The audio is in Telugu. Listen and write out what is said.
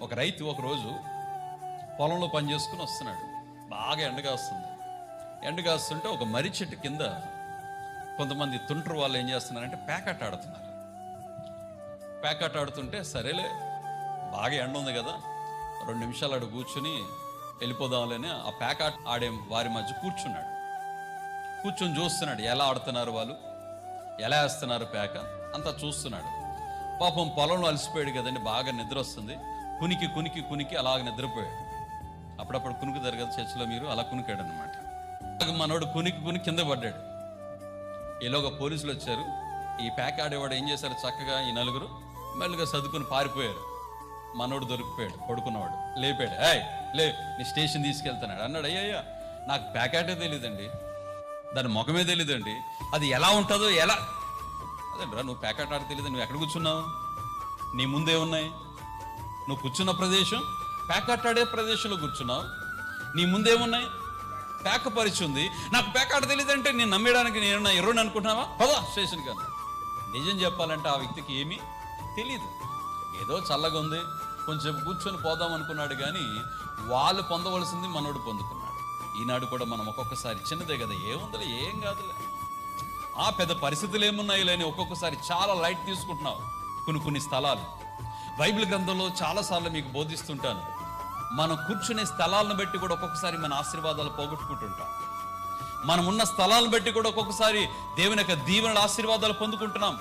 ఒక రైతు ఒకరోజు పొలంలో పని చేసుకుని వస్తున్నాడు. బాగా ఎండగాస్తుంది. ఎండగాస్తుంటే ఒక మర్రి చెట్టు కింద కొంతమంది తుంటరు వాళ్ళు ఏం చేస్తున్నారంటే ప్యాకెట్ ఆడుతున్నారు. ప్యాకెట్ ఆడుతుంటే సరేలే, బాగా ఎండ ఉంది కదా, 2 నిమిషాలు అడు కూర్చుని వెళ్ళిపోదాంలేని ఆ ప్యాకెట్ ఆడే వారి మధ్య కూర్చొని చూస్తున్నాడు. ఎలా ఆడుతున్నారు వాళ్ళు, ఎలా వేస్తున్నారు ప్యాక అంతా చూస్తున్నాడు. పాపం పొలంలో అలసిపోయాడు కదండి, బాగా నిద్ర వస్తుంది. కునికి అలాగ నిద్రపోయాడు. అప్పుడప్పుడు కునుకుతారు కదా చర్చిలో, మీరు అలా కునికాడు అనమాట. మనోడు కునికి కింద పడ్డాడు. ఈలోగా పోలీసులు వచ్చారు. ఈ ప్యాక్ ఆడేవాడు ఏం చేశారు, చక్కగా ఈ నలుగురు మెల్లిగా సర్దుకుని పారిపోయారు. మనోడు దొరికిపోయాడు, పడుకున్నవాడు. లేపాడు, లే నీ స్టేషన్ తీసుకెళ్తున్నాడు అన్నాడు. అయ్యయ్యా, నాకు ప్యాకెటే తెలియదండి, దాని ముఖమే తెలియదండి, అది ఎలా ఉంటుందో ఎలా. అదేంట్రా, నువ్వు ప్యాకెట్ ఆడ తెలియదు, నువ్వు ఎక్కడ కూర్చున్నావు, నీ ముందే ఉన్నాయి, నువ్వు కూర్చున్న ప్రదేశం ప్యాకెట్ ఆడే ప్రదేశంలో కూర్చున్నావు, నీ ముందేమున్నాయి, ప్యాక్ పరిచి ఉంది. నాకు ప్యాకెట్ తెలియదంటే నేను నమ్మేయడానికి నేను ఎర్రని అనుకుంటున్నావా, పదా స్టేషన్ కానీ. నిజం చెప్పాలంటే ఆ వ్యక్తికి ఏమీ తెలియదు. ఏదో చల్లగా ఉంది, కొంచెం కూర్చొని పోదాం అనుకున్నాడు. కానీ వాళ్ళు పొందవలసింది మనోడు పొందుకున్నాడు. ఈనాడు కూడా మనం ఒక్కొక్కసారి చిన్నదే కదా, ఏముందిలే, ఏం కాదులే, ఆ పెద్ద పరిస్థితులు ఏమున్నాయి లేని ఒక్కొక్కసారి చాలా లైట్ తీసుకుంటున్నావు. కొన్ని స్థలాలు బైబిల్ గ్రంథంలో చాలాసార్లు మీకు బోధిస్తుంటాను. మనం కూర్చునే స్థలాలను బట్టి కూడా ఒక్కొక్కసారి మన ఆశీర్వాదాలు పోగొట్టుకుంటుంటాం. మనం ఉన్న స్థలాలను బట్టి కూడా ఒక్కొక్కసారి దేవుని యొక్క దీవెనల ఆశీర్వాదాలు పొందుకుంటున్నాం.